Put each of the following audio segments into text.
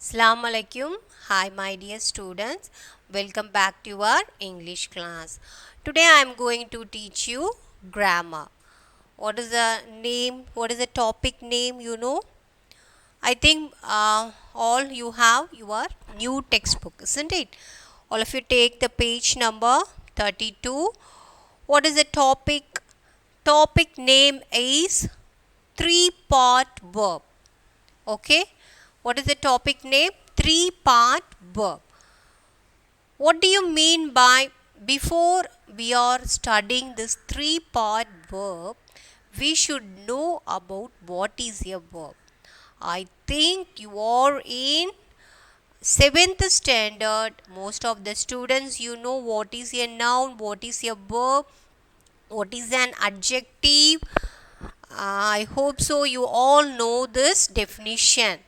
Assalamu alaikum. Hi my dear students. Welcome back to our English class. Today I am going to teach you grammar. What is the name? What is the topic name? I think all you have your new textbook, isn't it? All of you take the page number 32. What is the topic? Topic name is three-part verb. Okay, what is the topic name? Three-part verb. What do you mean by before we are studying this three-part verb, we should know about what is a verb. I think you are in 7th standard. Most of the students you know what is a noun, what is a verb, what is an adjective. I hope so you all know this definition,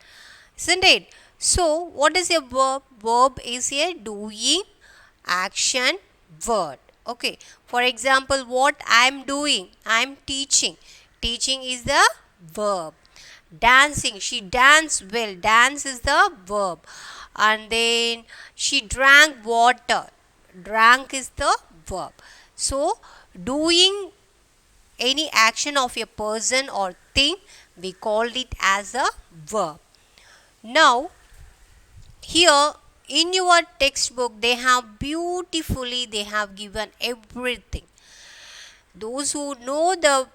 isn't it? So, what is a verb? Verb is a doing action word. Okay. For example, what I am doing? I am teaching. Teaching is the verb. Dancing. She danced well. Dance is the verb. And then she drank water. Drank is the verb. So, doing any action of a person or thing, we call it as a verb. Now, here in your textbook, they have given everything. Those who know the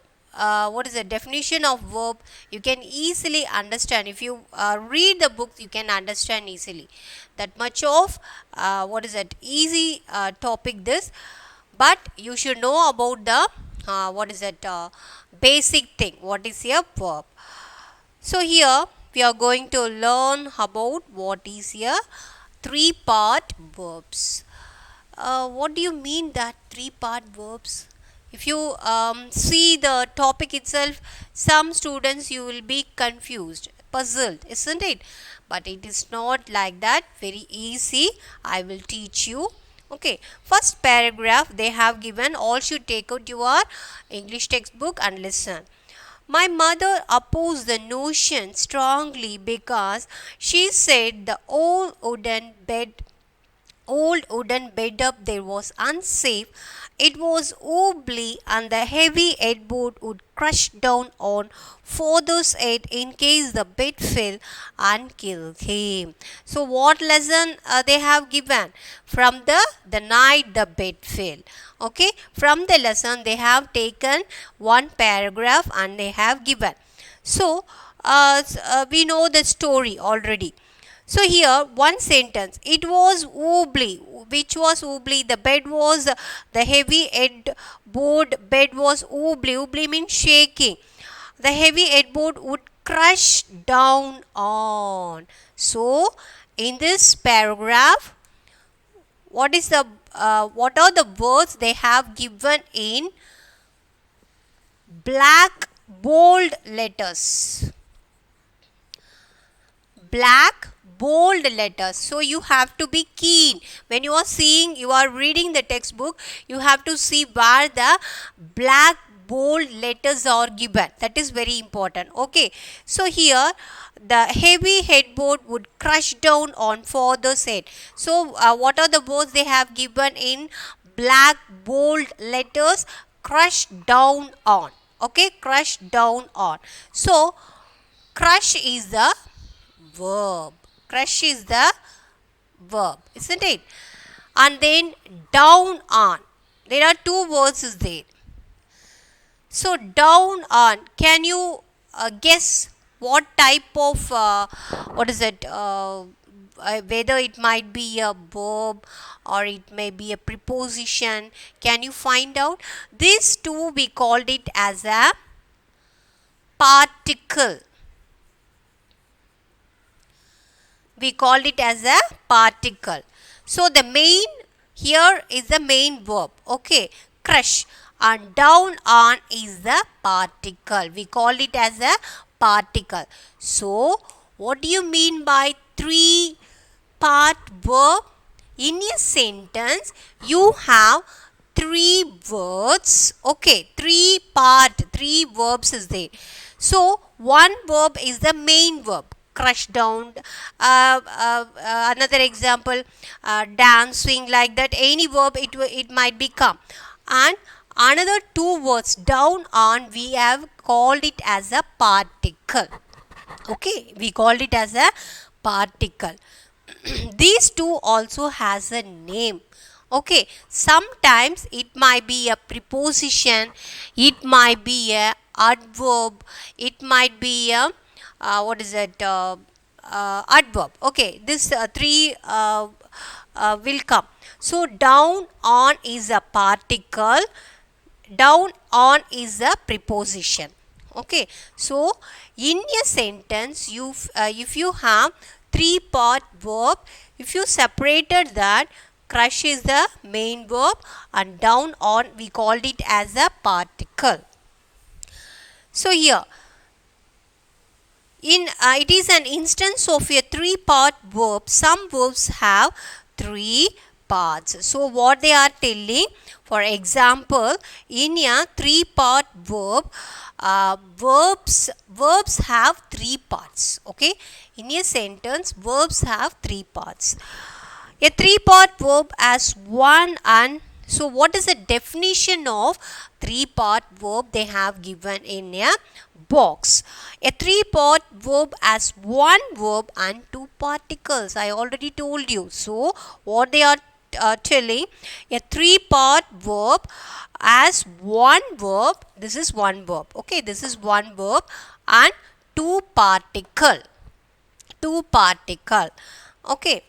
what is the definition of verb, you can easily understand. If you read the book, you can understand easily. That much of what is that easy topic this, but you should know about the basic thing. What is a verb? So here we are going to learn about what is a three-part verbs. What do you mean that three-part verbs? If you see the topic itself, some students you will be confused, puzzled, isn't it? But it is not like that. Very easy. I will teach you. Okay, first paragraph they have given. All should take out your English textbook and listen. My mother opposed the notion strongly because she said the old wooden bed up there was unsafe. It was wobbly and the heavy headboard would crush down on father's head in case the bed fell and kill him. So what lesson they have given? From the night the bed fell. Okay, from the lesson they have taken one paragraph and they have given. So we know the story already. So here one sentence. It was wobbly. Which was wobbly? The bed was the heavy headboard bed was wobbly. Wobbly means shaking. The heavy headboard would crush down on. So in this paragraph, what are the words they have given in black bold letters? Black bold letters. So you have to be keen when you are reading the textbook. You have to see where the black bold letters are given. That is very important. Okay, so here the heavy headboard would crush down on father's head. So what are the words they have given in black bold letters? Crush down on. Okay, crush down on. So crush is the verb. Crush is the verb, isn't it? And then down on. There are two words is there. So down on. Can you guess what type of whether it might be a verb or it may be a preposition? Can you find out? These two we called it as a particle. We called it as a particle. So the main here is the main verb. Okay, crush, and down on is the particle. We call it as a particle. So what do you mean by three-part verb? In a sentence, you have three words. Okay, three verbs is there. So one verb is the main verb, crush down. Another example, dancing, like that. Any verb it might become. And another two words, down, on, we have called it as a particle. Okay, we called it as a particle. These two also has a name. Okay, sometimes it might be a preposition, it might be a adverb, it might be a what is it, adverb. Okay, this three will come. So down, on is a particle, down, on is a preposition. Okay, so in a sentence, if you have three part verb, if you separated that, crush is the main verb and down, on, we called it as a particle. So here it is an instance of a three part verb. Some verbs have three parts. So what they are telling, for example, in a three part verb, verbs have three parts. Okay, in a sentence, verbs have three parts. A three part verb has one and so what is the definition of three part verb they have given in a box. A three part verb has one verb and two particles. I already told you. So what they are telling, a three part verb has one verb. This is one verb. Okay, this is one verb and two particle. Two particle. Okay.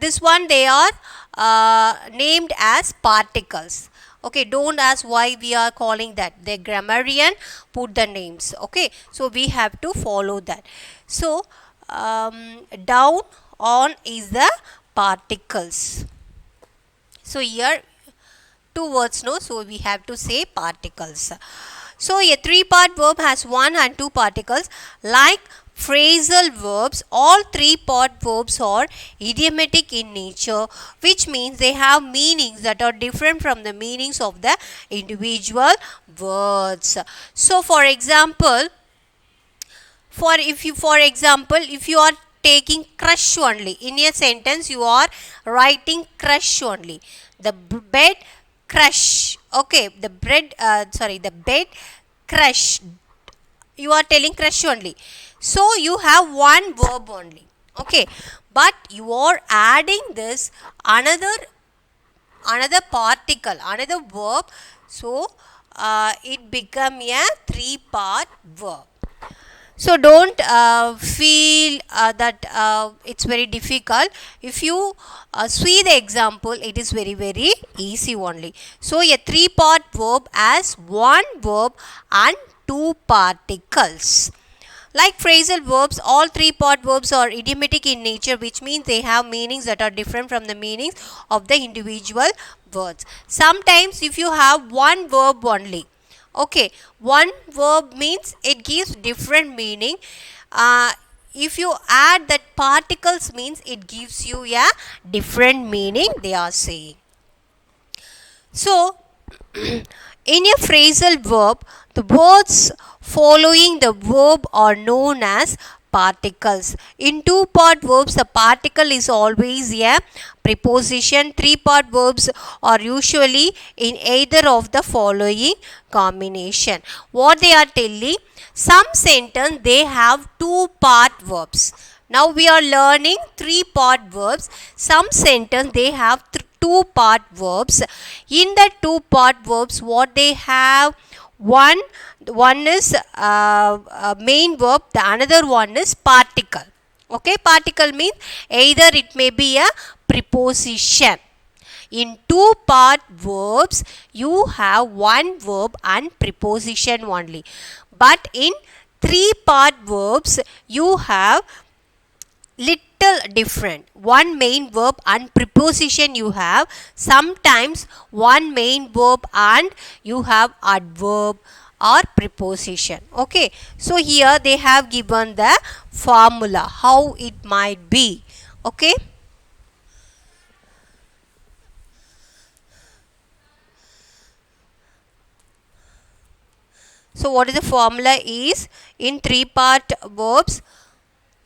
This one they are named as particles. Okay, don't ask why we are calling that. The grammarian put the names. Okay, so we have to follow that. So down, on is the particles. So here two words, no, so we have to say particles. So a three part verb has one and two particles. Like phrasal verbs, all three part verbs are idiomatic in nature, which means they have meanings that are different from the meanings of the individual words. So for example, if you are taking crush only in a sentence, you are writing crush only. The bed crush. Okay, the bed crush. You are telling crush only. So you have one verb only. Okay, but you are adding this another particle, another verb. So it become a three part verb. So don't feel that it's very difficult. If you see the example, it is very easy only. So a three part verb has one verb and two particles. Like phrasal verbs, all three part verbs are idiomatic in nature, which means they have meanings that are different from the meanings of the individual words. Sometimes if you have one verb only, okay, one verb means it gives different meaning. If you add that particles means it gives you a different meaning, they are saying. So in a phrasal verb, the words following the verb are known as particles. In two part verbs, the particle is always a preposition. Three part verbs are usually in either of the following combination. What they are telling, some sentence they have two part verbs. Now we are learning three part verbs. Some sentence they have two part verbs. In the two part verbs, what they have, one is main verb, the another one is particle. Okay, particle means either it may be a preposition. In two part verbs, you have one verb and preposition only. But in three part verbs, you have little different. One main verb and preposition you have. Sometimes one main verb and you have adverb or preposition. Okay, so here they have given the formula how it might be. Okay, so what is the formula is, in three part verbs,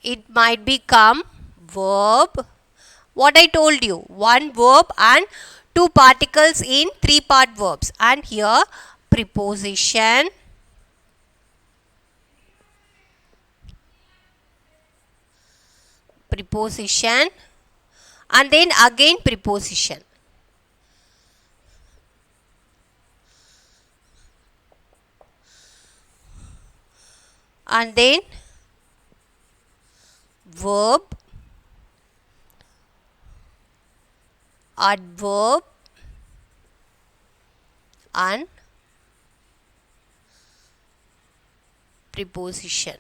it might become verb. What I told you, one verb and two particles in three part verbs, and here preposition, preposition, and then again preposition, and then verb, adverb, and preposition.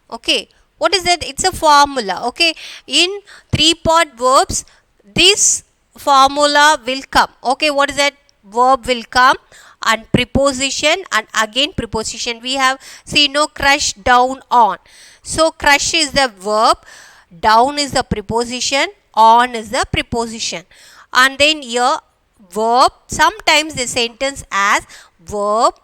Okay, what is that? It's a formula. Okay, in three part verbs this formula will come. Okay, what is that? Verb will come and preposition and again preposition. We have seen no crush, down, on. So crush is the verb, down is the preposition, on is the preposition, and then here verb, sometimes the sentence as verb,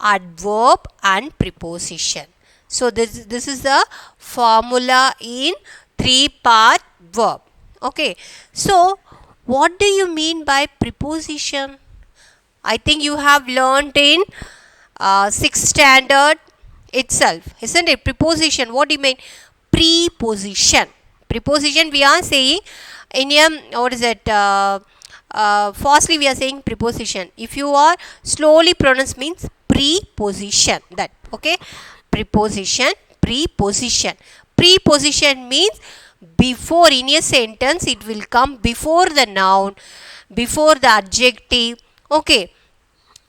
adverb, and preposition. So this is the formula in three part verb. Okay, so what do you mean by preposition? I think you have learned in 6th standard itself, isn't it? Preposition, what do you mean? Preposition. Preposition we are saying in a, what is it? Fastly we are saying preposition. If you are slowly pronounce means preposition. That, okay? Preposition, preposition. Preposition means before, in a sentence it will come before the noun, before the adjective. Okay,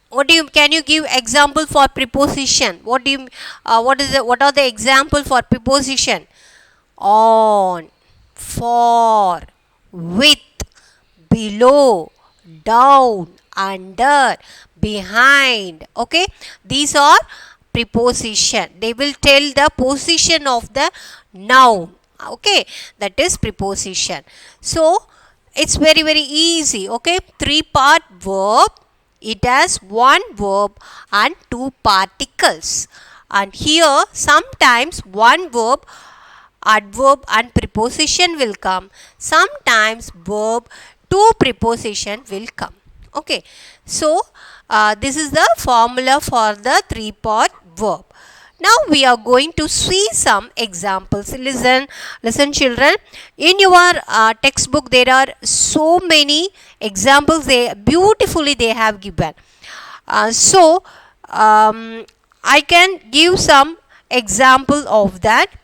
what do you, can you give example for preposition? What do you what are the example for preposition? On, for, with, below, down, under, behind. Okay, these are preposition. They will tell the position of the noun. Okay, that is preposition. So it's very easy. Okay, three part verb, it has one verb and two particles, and here sometimes one verb, adverb, and preposition will come, sometimes verb, two preposition will come. Okay, so this is the formula for the three part verb. Now we are going to see some examples. Listen children, in your textbook there are so many examples, they beautifully they have given. So I can give some example of that.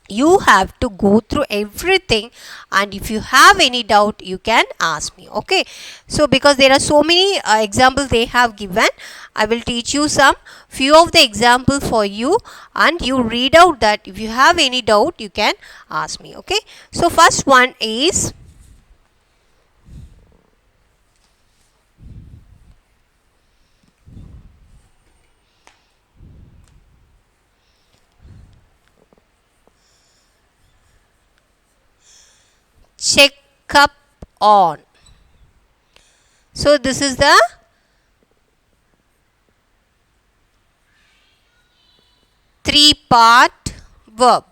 You have to go through everything, and if you have any doubt you can ask me. Okay, so because there are so many examples they have given, I will teach you some few of the examples for you, and you read out that. If you have any doubt you can ask me. Okay, so first one is check up on. So this is the three part verb.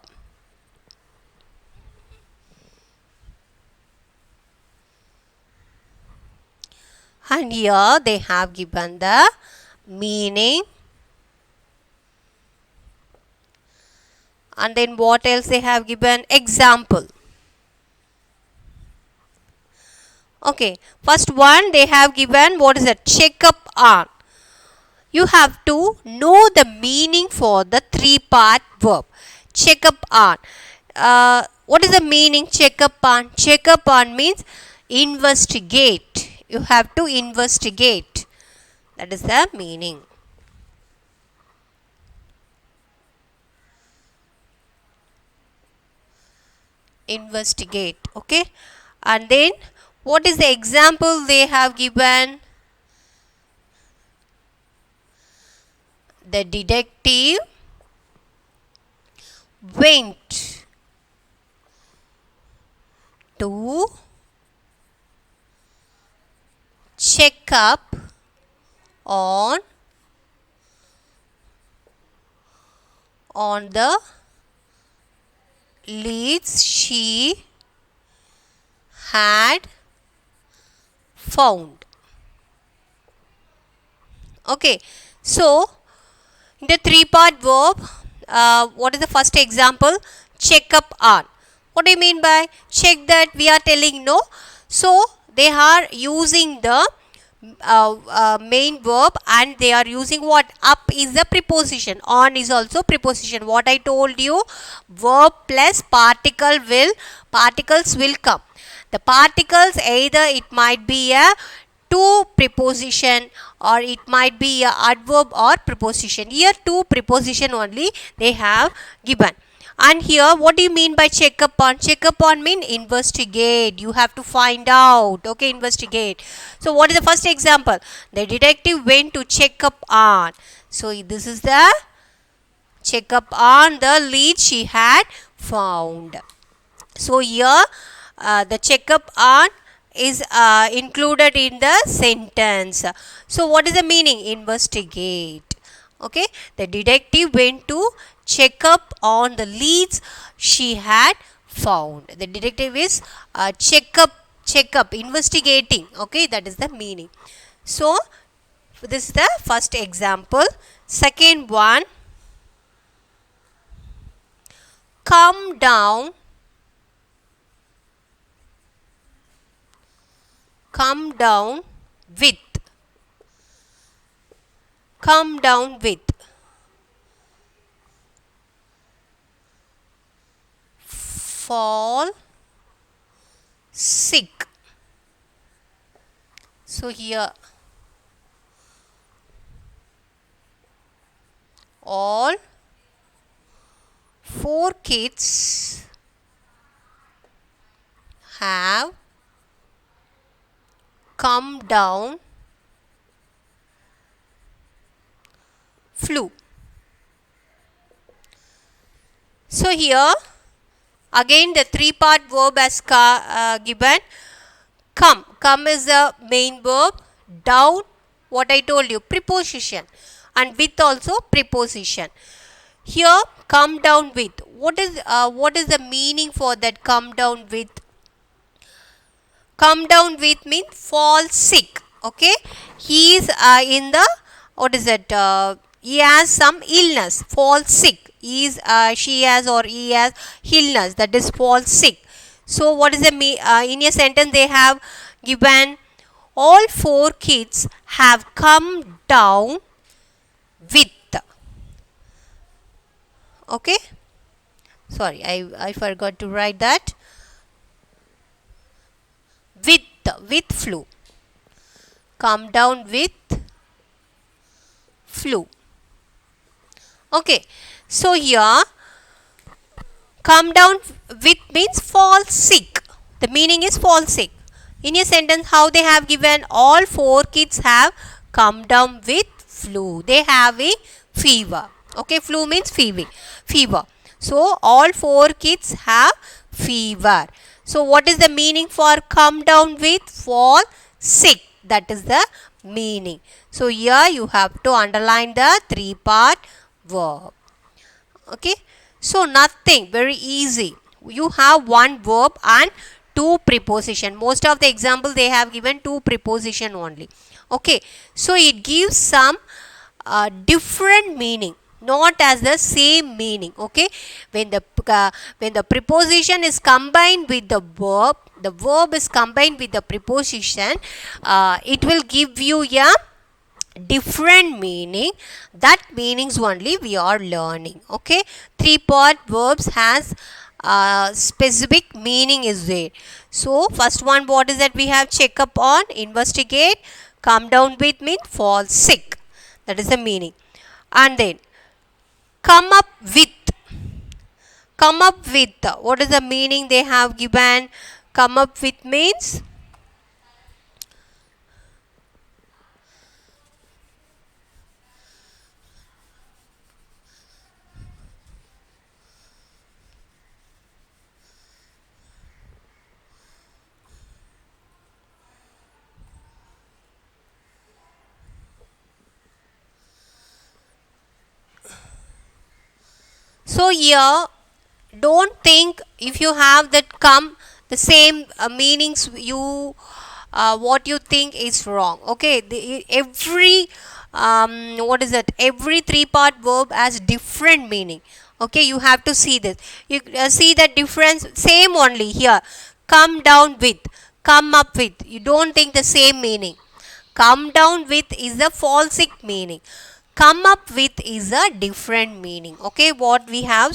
And here they have given the meaning, and then what else they have given? Example. Okay, first one they have given, what is that? Check up on. You have to know the meaning for the three part verb. Check up on. What is the meaning? Check up on. Check up on means investigate. You have to investigate. That is the meaning. Investigate. Okay, and then what is the example they have given? The detective went to check up on the leads she had found. Okay, so in the three-part verb, what is the first example? Check up on. What do you mean by check? That we are telling no. So they are using the main verb, and they are using what? Up is the preposition, on is also preposition. What I told you, verb plus particles will come. The particles, either it might be a to preposition, or it might be a adverb or preposition. Here two preposition only they have given. And here, what do you mean by check up on? Check up on mean investigate. You have to find out. Okay, investigate. So what is the first example? The detective went to check up on. So this is the check up on the lead she had found. So here the check up on is included in the sentence. So what is the meaning? Investigate. Okay, the detective went to check up on the leads she had found. The detective is check up, investigating. Okay, that is the meaning. So this is the first example. Second one, come down, come down with, come down with, fall sick. So here all four kids have come down flu. So here again the three-part verb as given. Come is the main verb. Down, what I told you, preposition, and with also preposition. Here come down with. What is the meaning for that? Come down with. Come down with means fall sick. Okay, he is in the, what is it? He has some illness. Fall sick. He is she has or he has illness, that is fall sick. So what is the in a sentence they have given all four kids have come down with. Okay, sorry, I forgot to write that. With flu. Come down with flu. Okay, so here come down with means fall sick. The meaning is fall sick. In a sentence, how they have given all four kids have come down with flu. They have a fever. Okay, flu means fever. So all four kids have fever. So what is the meaning for come down with? Fall sick. That is the meaning. So here you have to underline the three-part verb. Okay, so nothing, very easy. You have one verb and two preposition. Most of the example they have given two preposition only. Okay, so it gives some different meaning, not as the same meaning. Okay, when the preposition is combined with the verb is combined with the preposition, it will give you a different meaning. That meanings only we are learning. Okay, three-part verbs has specific meaning is there. So first one, what is that? We have check up on, investigate, come down with means fall sick. That is the meaning. And then come up with. Come up with, what is the meaning they have given? Come up with means so here don't think if you have that come the same meanings you what you think is wrong. Okay, every what is that, every three part verb has different meaning. Okay, you have to see this. You see the difference, same only here. Come down with, come up with, you don't think the same meaning. Come down with is the falsic meaning, come up with is a different meaning. Okay, what we have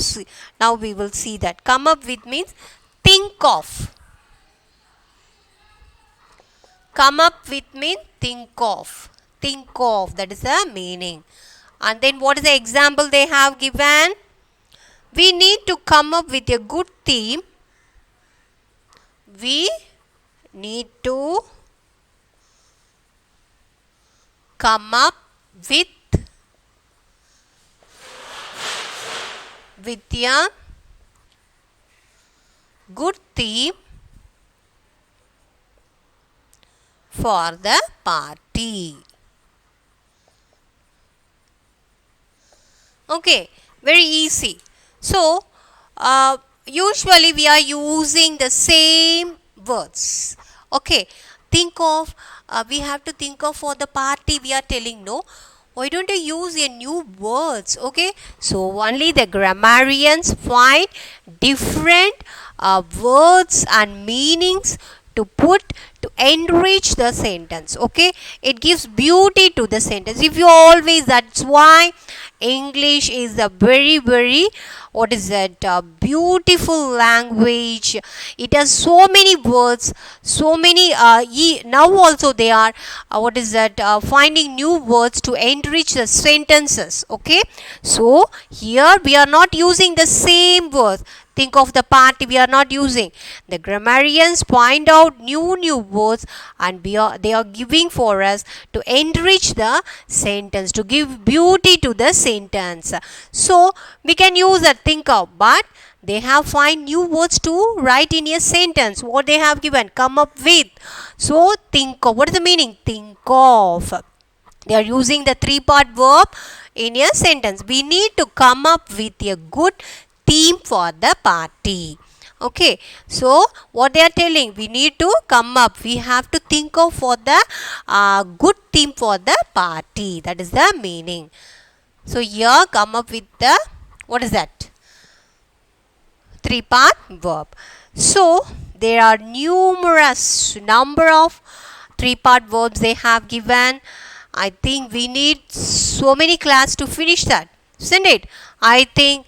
now we will see that. Come up with means think of. Come up with means think of. Think of, that is the meaning. And then what is the example they have given? We need to come up with a good theme. We need to come up with a good theme for the party. Okay, very easy. So, usually we are using the same words. Okay, think of, we have to think of for the party we are telling, no? Why don't you use a new words? Okay, so only the grammarians find different words and meanings to put to enrich the sentence. Okay, it gives beauty to the sentence. If you always, that's why English is a very what is that, beautiful language. It has so many words, so many now also they are what is that, finding new words to enrich the sentences. Okay, so here we are not using the same words. Think of the party, we are not using. The grammarians find out new words and they are giving for us to enrich the sentence, to give beauty to the sentence. So we can use a think of, but they have find new words to write in a sentence. What they have given, come up with. So think of, what is the meaning? Think of. They are using the three part verb in a sentence. We need to come up with a good theme for the party. Okay, so what they are telling, we need to come up, we have to think of for the good theme for the party. That is the meaning. So here come up with the, what is that, three part verb. So there are numerous number of three part verbs they have given. I think we need so many class to finish that, isn't it? I think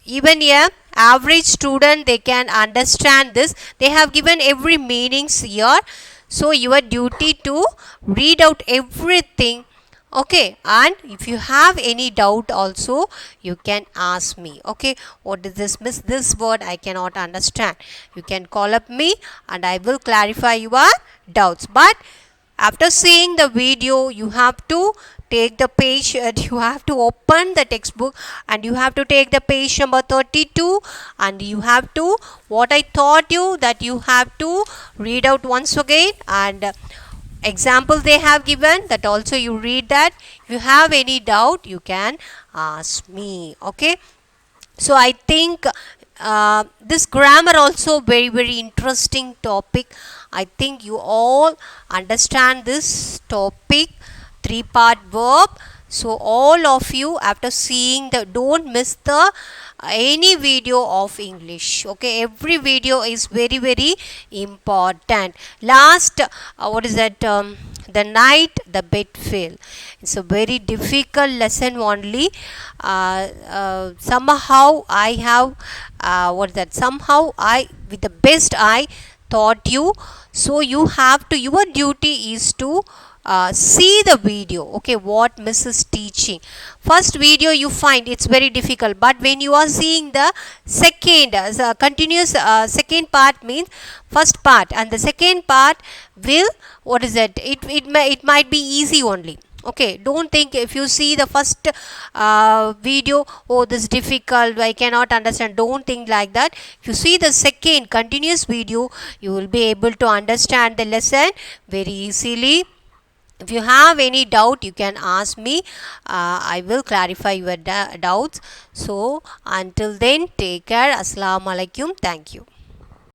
even a average student, they can understand this. They have given every meanings here. So your duty to read out everything. Okay, and if you have any doubt also, you can ask me. Okay, what is this, miss, this word I cannot understand. You can call up me and I will clarify your doubts. But after seeing the video, you have to take the page, you have to open the textbook and you have to take the page number 32 and you have to, what I taught you, that you have to read out once again, and example they have given, that also you read that. If you have any doubt, you can ask me. Okay, so I think this grammar also very interesting topic. I think you all understand this topic, three part verb. So all of you, after seeing the, don't miss the any video of English. Okay, every video is very important. Last what is that, the night the bed fell, it's a very difficult lesson only. Somehow I have what is that, somehow I, with the best I taught you. So you have to, your duty is to see the video. Okay, what miss is teaching. First video you find it's very difficult, but when you are seeing the second continuous second part, means first part and the second part will, what is that, it might be easy only. Okay, don't think if you see the first video, oh this is difficult, I cannot understand, don't think like that. If you see the second continuous video, you will be able to understand the lesson very easily. If you have any doubt, you can ask me. I will clarify your doubts. So until then, take care. Assalamu alaikum. Thank you.